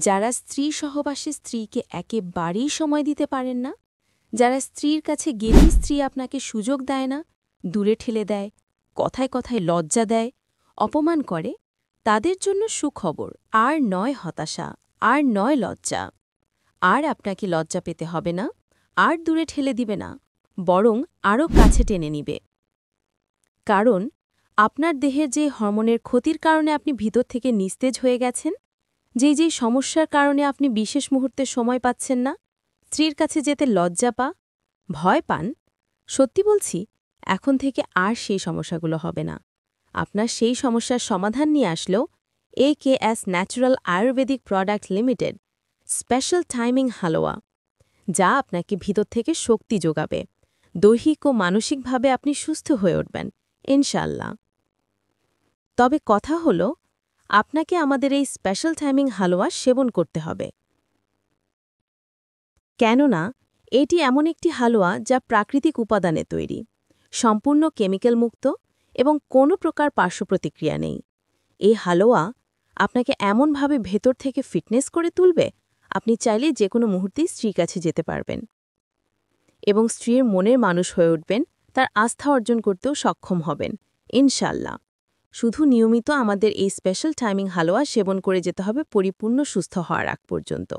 যারা স্ত্রী সহবাসে স্ত্রীকে একেবারেই সময় দিতে পারেন না, যারা স্ত্রীর কাছে গেলেই স্ত্রী আপনাকে সুযোগ দেয় না, দূরে ঠেলে দেয়, কথায় কথায় লজ্জা দেয়, অপমান করে, তাদের জন্য সুখবর। আর নয় হতাশা, আর নয় লজ্জা। আর আপনাকে লজ্জা পেতে হবে না, আর দূরে ঠেলে দিবে না, বরং আরও কাছে টেনে নিবে। কারণ আপনার দেহের যে হরমোনের ক্ষতির কারণে আপনি ভিতর থেকে নিস্তেজ হয়ে গেছেন, যেই সমস্যার কারণে আপনি বিশেষ মুহূর্তে সময় পাচ্ছেন না, স্ত্রীর কাছে যেতে লজ্জা ভয় পান, সত্যি বলছি, এখন থেকে আর সেই সমস্যাগুলো হবে না। আপনার সেই সমস্যার সমাধান নিয়ে আসলো AKS natural ayurvedic product limited special timing halwa, যা আপনাকে ভিতর থেকে শক্তি যোগাবে। দৈহিক ও মানসিকভাবে আপনি সুস্থ হয়ে উঠবেন, ইনশাল্লাহ। তবে কথা হলো, আপনাকে আমাদের এই স্পেশাল টাইমিং হালুয়া সেবন করতে হবে। কেননা এটি এমন একটি হালুয়া যা প্রাকৃতিক উপাদানে তৈরি, সম্পূর্ণ কেমিক্যাল মুক্ত এবং কোনো প্রকার পার্শ্বপ্রতিক্রিয়া নেই। এই হালুয়া আপনাকে এমনভাবে ভেতর থেকে ফিটনেস করে তুলবে, আপনি চাইলে যে কোনো মুহূর্তেই স্ত্রীর কাছে যেতে পারবেন এবং স্ত্রীর মনের মানুষ হয়ে উঠবেন, তার আস্থা অর্জন করতেও সক্ষম হবেন, ইনশাল্লাহ। শুধু নিয়মিত আমাদের এই স্পেশাল টাইমিং হালুয়া সেবন করে যেতে হবে পরিপূর্ণ সুস্থ হওয়ার আগ পর্যন্ত।